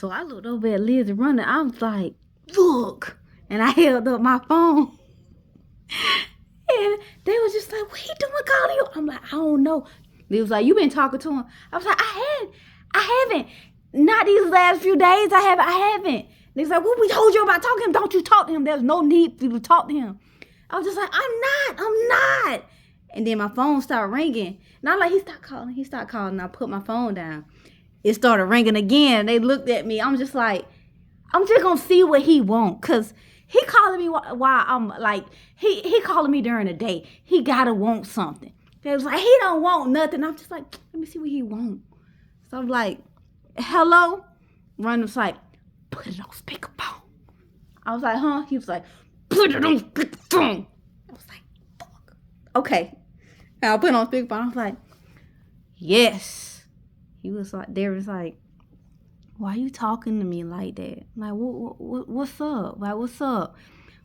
So I looked over at Liz running. I was like, look. And I held up my phone. And they was just like, what he doing calling you? I'm like, I don't know. They was like, you been talking to him? I was like, I haven't. Not these last few days. I haven't. They was like, well, we told you about talking to him. Don't you talk to him. There's no need for you to talk to him. I was just like, I'm not. And then my phone started ringing. And I'm like, he stopped calling. I put my phone down. It started ringing again. They looked at me. I'm just like, I'm just going to see what he want. Because he calling me while I'm like, he calling me during the day. He got to want something. They was like, he don't want nothing. I'm just like, let me see what he want. So I'm like, hello? Ron was like, put it on speakerphone. I was like, huh? He was like, put it on speakerphone. I was like, fuck. Okay. And I put it on speakerphone. I was like, yes. He was like, there was like, why you talking to me like that? Like, what's up? Like, what's up?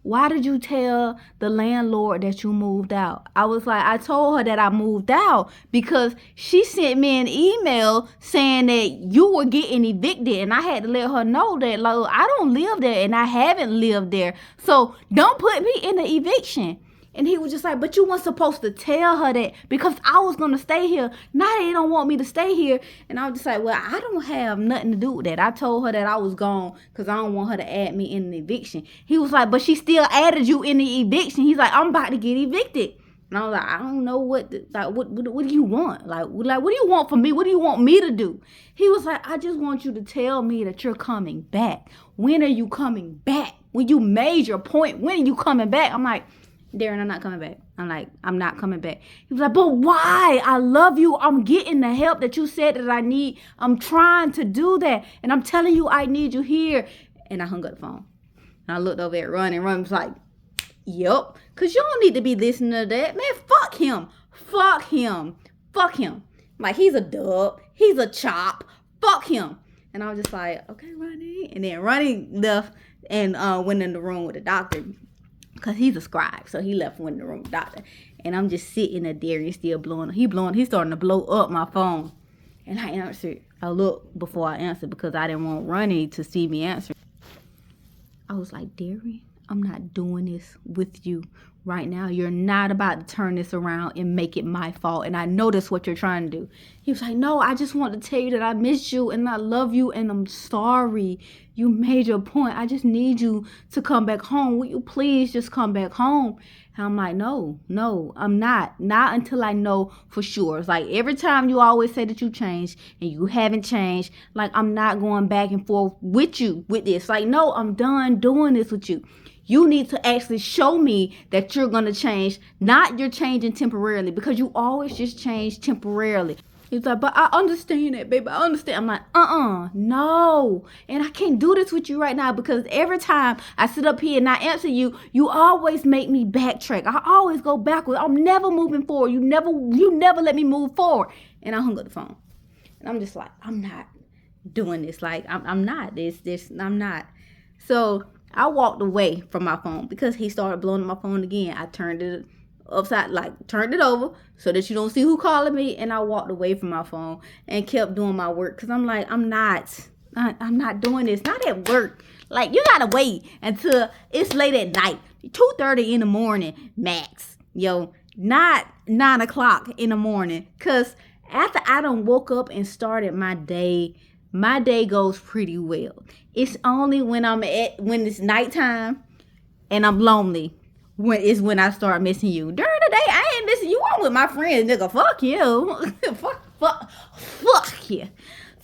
Why did you tell the landlord that you moved out? I was like, I told her that I moved out because she sent me an email saying that you were getting evicted. And I had to let her know that, like, I don't live there and I haven't lived there. So don't put me in the eviction. And he was just like, but you weren't supposed to tell her that because I was going to stay here. Now they don't want me to stay here. And I was just like, well, I don't have nothing to do with that. I told her that I was gone because I don't want her to add me in the eviction. He was like, but she still added you in the eviction. He's like, I'm about to get evicted. And I was like, I don't know what do you want? Like, what do you want from me? What do you want me to do? He was like, I just want you to tell me that you're coming back. When are you coming back? When you made your point, when are you coming back? I'm like, Darren, I'm not coming back. I'm like, I'm not coming back. He was like, but why? I love you. I'm getting the help that you said that I need. I'm trying to do that. And I'm telling you, I need you here. And I hung up the phone. And I looked over at Ron, and Ron was like, yup. Because you don't need to be listening to that. Man, fuck him. Fuck him. Fuck him. Like, he's a dub. He's a chop. Fuck him. And I was just like, okay, Ronnie. And then Ronnie left and went in the room with the doctor. Because he's a scribe. So he left and went in the room with the doctor. And I'm just sitting there, Darius still blowing. He's starting to blow up my phone. And I answered. I looked before I answered because I didn't want Ronnie to see me answer. I was like, Darius, I'm not doing this with you right now. You're not about to turn this around and make it my fault. And I know that's what you're trying to do. He was like, no, I just want to tell you that I miss you and I love you and I'm sorry. You made your point. I just need you to come back home. Will you please just come back home? And I'm like, no, I'm not. Not until I know for sure. It's like every time you always say that you changed and you haven't changed. Like, I'm not going back and forth with you with this. Like, no, I'm done doing this with you. You need to actually show me that you're going to change. Not you're changing temporarily because you always just change temporarily. He's like, but I understand that, baby. I understand. I'm like, no. And I can't do this with you right now because every time I sit up here and I answer you, you always make me backtrack. I always go backwards. I'm never moving forward. You never let me move forward. And I hung up the phone. And I'm just like, I'm not doing this. Like, I'm not. I'm not. So I walked away from my phone because he started blowing up my phone again. I turned it turned it over so that you don't see who calling me, and I walked away from my phone and kept doing my work because I'm like, I'm not doing this, not at work. Like, you gotta wait until it's late at night, 2:30 in the morning max, not 9 o'clock in the morning, because after I done woke up and started my day goes pretty well. It's only when it's nighttime and I'm lonely when I start missing you. During the day, I ain't missing you. I'm with my friends, nigga. Fuck you. fuck you.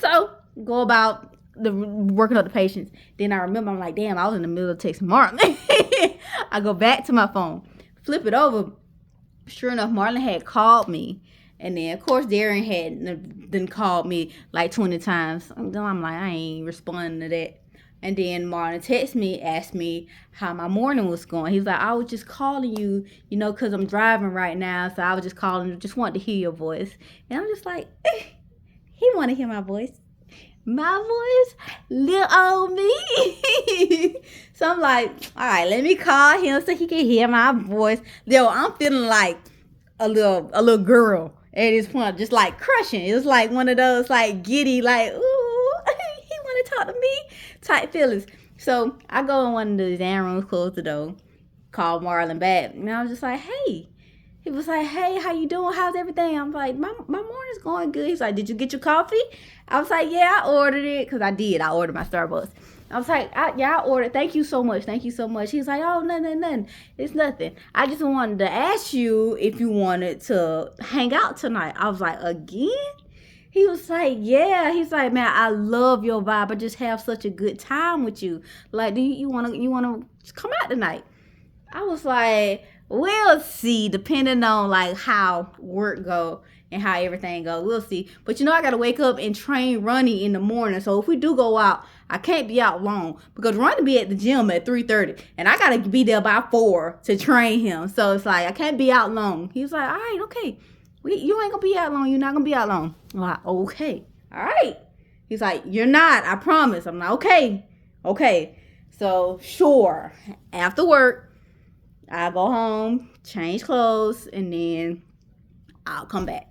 So, go about working up the patience. Then I remember, I'm like, damn, I was in the middle of texting Marlon. I go back to my phone, flip it over. Sure enough, Marlon had called me. And then, of course, Darren had then called me like 20 times. I'm like, I ain't responding to that. And then Marlon texted me, asked me how my morning was going. He was like, I was just calling you, because I'm driving right now. So I was just calling, just wanted to hear your voice. And I'm just like, he want to hear my voice. My voice? Little old me. So I'm like, all right, let me call him so he can hear my voice. I'm feeling like a little girl at this point, just like crushing. It was like one of those like giddy, like, ooh, he want to talk talk to me type feelings. So I go in one of the exam rooms, close the door, call Marlon back, and I was just like, hey. He was like, hey, how you doing? How's everything? I'm like, my morning's going good. He's like, did you get your coffee? I was like, yeah, I ordered it. Because I did. I ordered my Starbucks. I was like, I ordered. Thank you so much. Thank you so much. He's like, oh, nothing. It's nothing. I just wanted to ask you if you wanted to hang out tonight. I was like, again? He was like, yeah. He's like, man, I love your vibe. I just have such a good time with you. Like, do you wanna come out tonight? I was like, we'll see, depending on like how work go and how everything go. We'll see. But I gotta wake up and train Ronnie in the morning. So if we do go out, I can't be out long because Ronnie be at the gym at 3:30 and I gotta be there by 4 to train him. So it's like I can't be out long. He was like, all right, okay. You ain't gonna be out long. You're not gonna be out long. I'm like, okay. All right. He's like, you're not, I promise. I'm like, okay. So sure. After work, I go home, change clothes, and then I'll come back.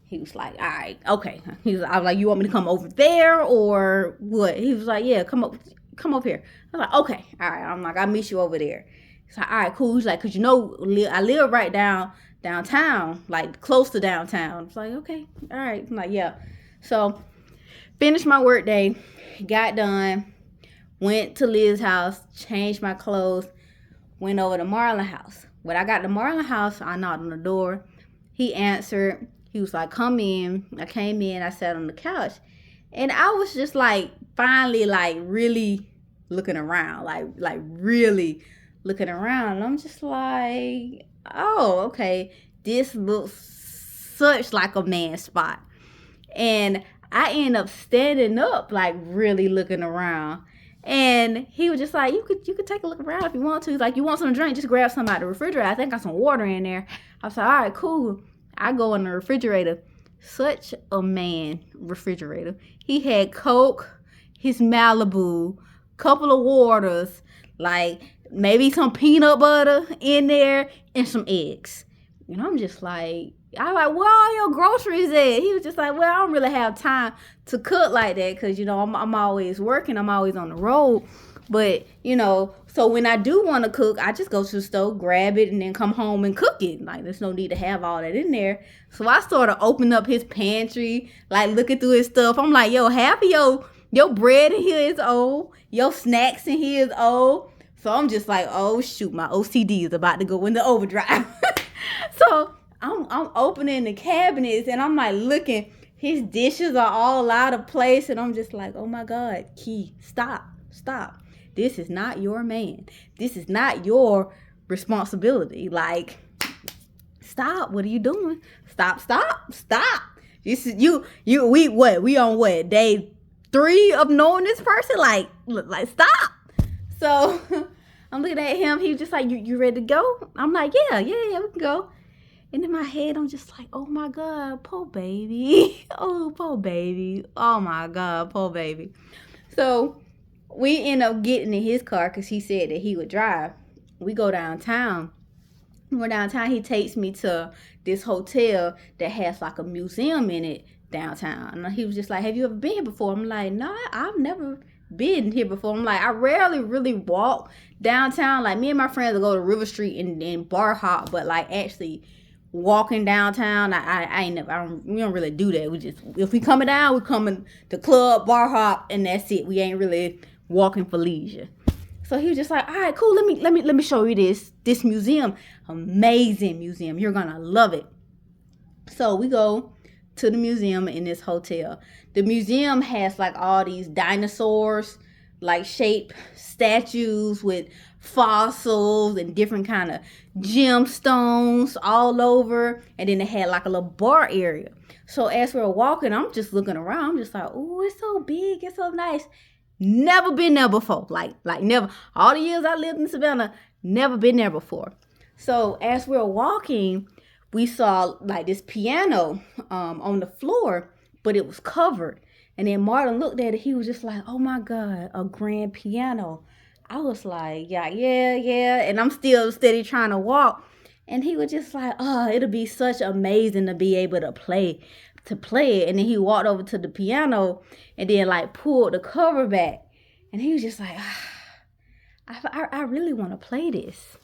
He was like, all right, okay. I was like, you want me to come over there or what? He was like, yeah, come up here. I was like, okay, all right. I'm like, I'll meet you over there. He's like, all right, cool. He's like, because I live right downtown, like close to downtown. I was like, okay, all right. I'm like, yeah. So finished my work day, got done, went to Liz's house, changed my clothes, went over to Marlon's house. When I got to Marlon's house, I knocked on the door. He answered. He was like, come in. I came in. I sat on the couch. And I was just like, finally, like, really looking around. Like really looking around. And I'm just like, oh, okay. This looks such like a man spot. And I end up standing up, like, really looking around. And he was just like, you could take a look around if you want to. He's like, you want something to drink? Just grab some out of the refrigerator. I think I got some water in there. I was like, all right, cool. I go in the refrigerator. Such a man refrigerator. He had Coke, his Malibu, couple of waters, like maybe some peanut butter in there, and some eggs. And I'm just like, I was like, where all your groceries at? He was just like, well, I don't really have time to cook like that because, I'm always working. I'm always on the road. But, so when I do want to cook, I just go to the stove, grab it, and then come home and cook it. Like, there's no need to have all that in there. So I started opening up his pantry, like looking through his stuff. I'm like, yo, half of your bread in here is old. Your snacks in here is old. So I'm just like, oh, shoot, my OCD is about to go into overdrive. So I'm opening the cabinets and I'm like looking, his dishes are all out of place. And I'm just like, oh my God, Key, stop. This is not your man. This is not your responsibility. Like, stop. What are you doing? Stop. This is we on what? Day 3 of knowing this person? Like stop. So I'm looking at him. He's just like, you ready to go? I'm like, yeah, we can go. And in my head, I'm just like, oh my God, poor baby. Oh, poor baby. Oh my God, poor baby. So we end up getting in his car because he said that he would drive. We go downtown. He takes me to this hotel that has like a museum in it downtown. And he was just like, have you ever been here before? I'm like, no, I've never been here before. I'm like, I rarely really walk downtown. Like, me and my friends will go to River Street and bar hop, but like actually walking downtown, we don't really do that. We just, if we coming down, we coming to club, bar hop, and that's it. We ain't really walking for leisure. So he was just like, all right, cool. Let me show you this museum. Amazing museum. You're gonna love it. So we go to the museum in this hotel. The museum has like all these dinosaurs, like shaped statues with fossils and different kind of gemstones all over. And then they had like a little bar area. So as we're walking, I'm just looking around. I'm just like, oh, it's so big. It's so nice. Never been there before. Like never. All the years I lived in Savannah, never been there before. So as we're walking, we saw like this piano on the floor, but it was covered. And then Martin looked at it. He was just like, oh my God, a grand piano. I was like, yeah. And I'm still steady trying to walk. And he was just like, oh, it'll be such amazing to be able to play to play it. And then he walked over to the piano and then like pulled the cover back. And he was just like, I really want to play this.